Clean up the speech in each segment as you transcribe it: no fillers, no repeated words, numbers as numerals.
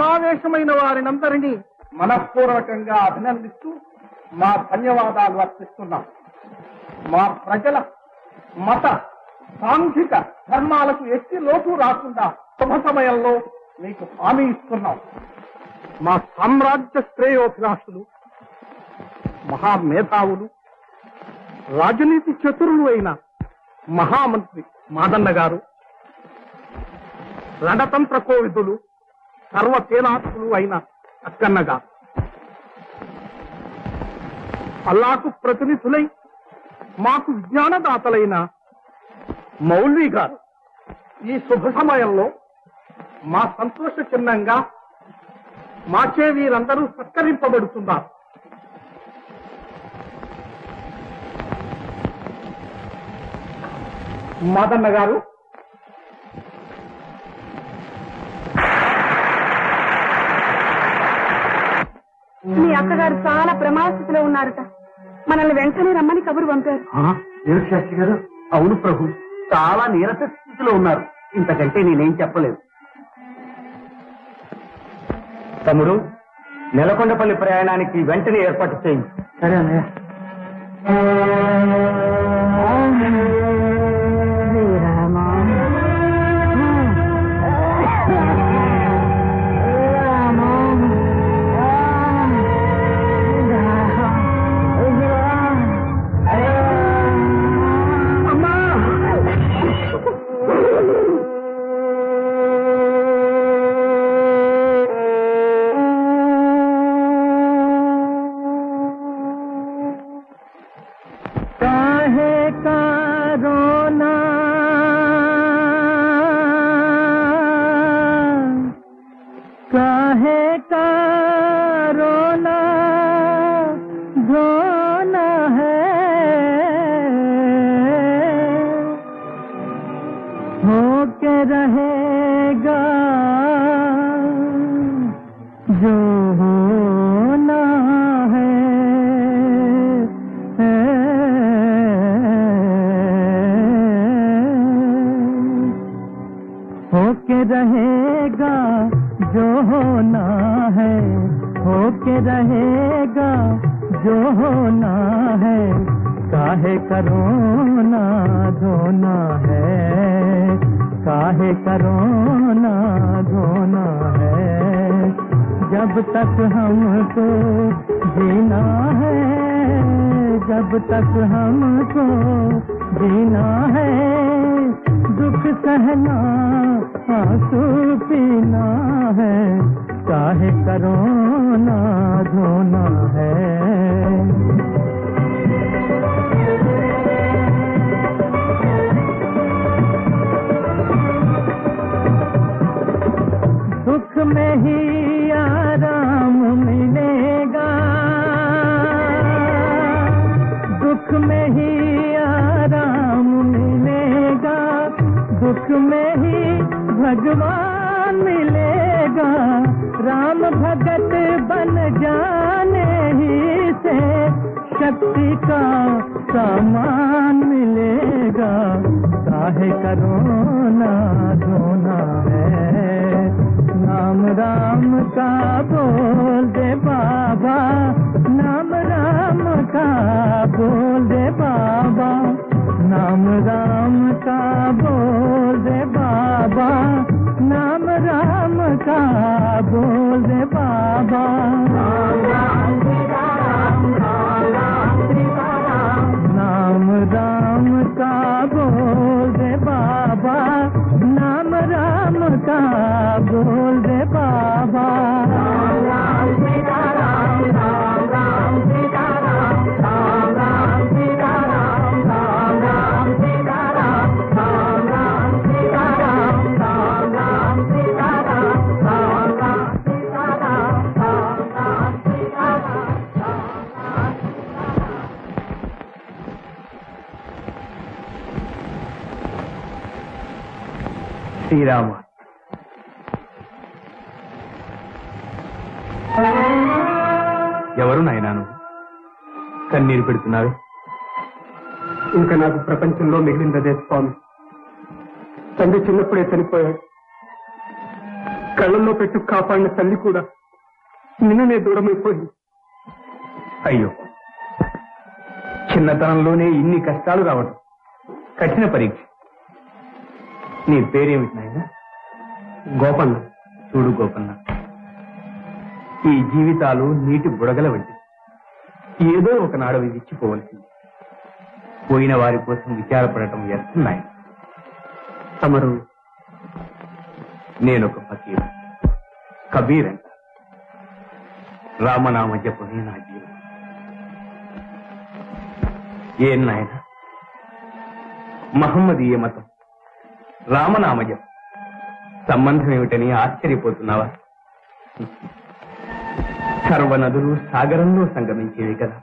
సమావేశమైన వారినందరినీ మనఃపూర్వకంగా అభినందిస్తూ మా ధన్యవాదాలు అర్పిస్తున్నాం. మా ప్రజల మత సాంఘిక ధర్మాలకు ఎట్టి లోటు రాకుండా శుభ సమయంలో మీకు హామీ ఇస్తున్నాం. మా సామ్రాజ్య శ్రేయోభిలాషులు, మహామేధావులు, రాజనీతి చతురులు అయిన మహామంత్రి మాదన్న గారు, రణతంత్ర కోవిదులు, సర్వసేనాథులు అయిన అక్కన్న గారు, అల్లాకు ప్రతినిధులై మాకు విజ్ఞానదాతలైన మౌల్వీ గారు ఈ శుభ సమయంలో మా సంతోష చిహ్నంగా మాచే వీరందరూ సత్కరింపబడుతున్నారు. మాదన్న గారు, మీ అక్కగారు చాలా ప్రమాద స్థితిలో ఉన్నారట. మనల్ని వెంటనే రమ్మని కబురు పంపారు. శాస్త్రి గారు? అవును ప్రభు, చాలా నీరస స్థితిలో ఉన్నారు. ఇంతకంటే నేనేం చెప్పలేదు. తమ్ముడు, నెలకొండపల్లి ప్రయాణానికి వెంటనే ఏర్పాటు చేయండి. సరే అన్నయ్య. శ్రీరామ, ఎవరు నాయనాను కన్నీరు పెడుతున్నావే? ఇంకా నాకు ప్రపంచంలో మిగిలిందదే స్వామి. తండ్రి చిన్నప్పుడే చనిపోయాడు. కళ్ళల్లో పెట్టు కాపాడిన తల్లి కూడా నిన్ననే దూరమైపోయింది. అయ్యో, చిన్నతనంలోనే ఇన్ని కష్టాలు రావడం కఠిన పరీక్ష. నీ పేరేమిటి నాయన? గోపన్న. చూడు గోపన్న, ఈ జీవితాలు నీటి బుడగల వంటి ఏదో ఒకనాడు అవి విచ్చిపోవలసింది. పోయిన వారి కోసం విచారపడటం వ్యర్థం నాయన. తమరు? నేనొక ఫకీరు, కబీర్ అంట. రామనామ జపమే నా జీవనం. ఏం నాయన, మహమ్మదీయ మతం, రామనామ జపం సంబంధం ఏమిటని ఆశ్చర్యపోతున్నావా? సర్వనదులు సాగరంలో సంగమించేవి కదా.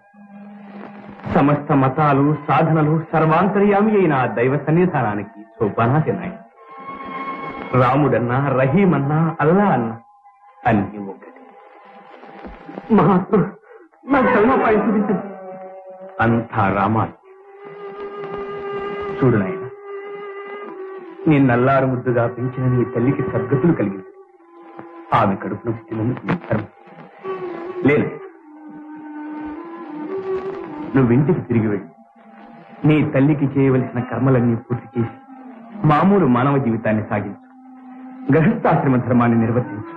సమస్త మతాలు, సాధనలు సర్వాంతర్యామి అయిన ఆ దైవ సన్నిధానానికి సోపానాది నాయన. రాముడన్నా, రహీమన్నా, అల్లా అన్నా అన్ని ఒకటి. మహాత్మా, నాకు ధర్మోపాయం చూపించండి. అంతా రామాలు. చూడు నాయన, నిన్నల్లారు ముద్దుగా పెంచిన నీ తల్లికి సద్గతులు కలిగింది. ఆమె కడుపున పుట్టినందుకు నీ ధర్మం లేదు. నువ్వింటికి తిరిగి వెళ్ళి నీ తల్లికి చేయవలసిన కర్మలన్నీ పూర్తి చేసి మామూలు మానవ జీవితాన్ని సాగించు. గృహస్థాశ్రమ ధర్మాన్ని నిర్వర్తించు.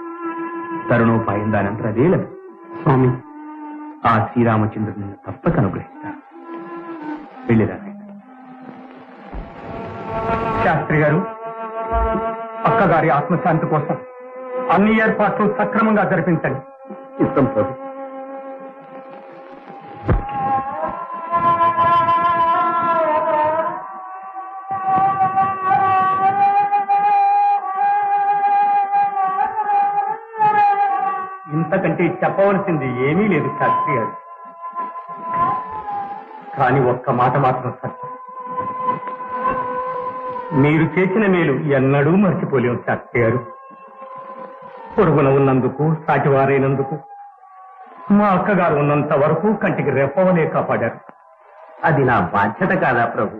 తరుణోపాయం దానంతా అదే లేదు. స్వామి, ఆ శ్రీరామచంద్రుడు నిన్ను తప్పక అనుగ్రహిస్తాడు. వెళ్ళిరా. శాస్త్రి గారు, అక్కగారి ఆత్మశాంతి కోసం అన్ని ఏర్పాట్లు సక్రమంగా జరిపించండి. ఇష్టం ప్రభు. ఇంతకంటే చెప్పవలసింది ఏమీ లేదు శాస్త్రి గారు. కానీ ఒక్క మాట మాత్రం సత్యం, మీరు చేసిన మేలు ఎన్నడూ మర్చిపోలేము శాస్త్రి గారు. పొరుగున ఉన్నందుకు, సాటివారైనందుకు మా అక్కగారు ఉన్నంత వరకు కంటికి రెప్పవలే కాపాడారు. అది నా బాధ్యత కాదా ప్రభు?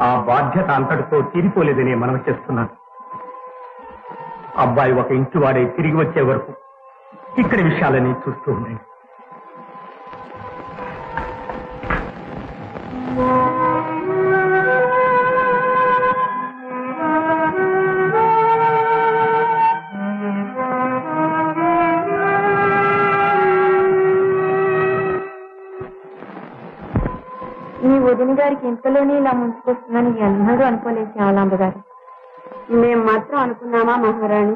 ఆ బాధ్యత అంతటితో తీరిపోలేదని మనం చేస్తున్నాను. అబ్బాయి ఒక ఇంటి వాడే తిరిగి వచ్చే వరకు ఇక్కడి విషయాలని చూస్తూ ఉండండి. మీ వదిన గారికి ఇంతలోనే ఇలా ముంచుకొస్తుందని ఎన్నడూ అనుకోలేదు శ్యామలాంబ గారు. మేం మాత్రం అనుకున్నామా మహారాణి?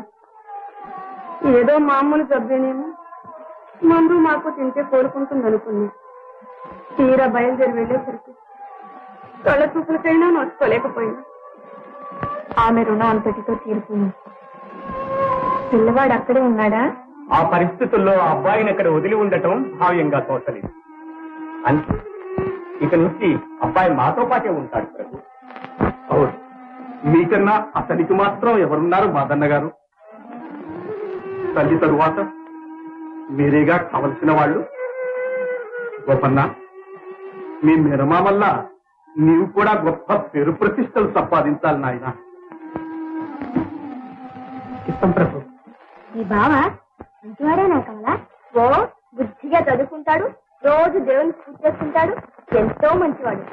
ఏదో మామూలు జబ్బేనేమో, మందు మాకు తింటే కోరుకుంటుంది అనుకున్నాం. తీరా బయలుదేరి వెళ్ళేసరికి కళ్ళ చూపులకైనా నోచుకోలేకపోయినా ఆమె రుణం అంతటితో తీరుతుంది. పిల్లవాడు అక్కడే ఉన్నాడా? ఆ పరిస్థితుల్లో ఆ అబ్బాయిని అక్కడ వదిలి ఉండటం భావ్యంగా తోచలేదు. అంతే, ఇక నుంచి అబ్బాయి మాతో పాటే ఉంటాడు ప్రభు. అవును, మీకన్నా అతనికి మాత్రం ఎవరున్నారు మాదన్న గారు? తల్లి తరువాత మీరేగా కావలసిన వాళ్ళు. గోపన్న, మీ మిరమామల్ల నీవు కూడా గొప్ప పేరు ప్రతిష్టలు సంపాదించాలి నాయన. ఇష్టం ప్రభు. ఈ బావ ఇంటివాడేనా కమలా? ఓ, బుద్ధిగా చదువుకుంటాడు, రోజు దేవుని పూజ చేసుకుంటాడు, ఎంతో మంచివాడు.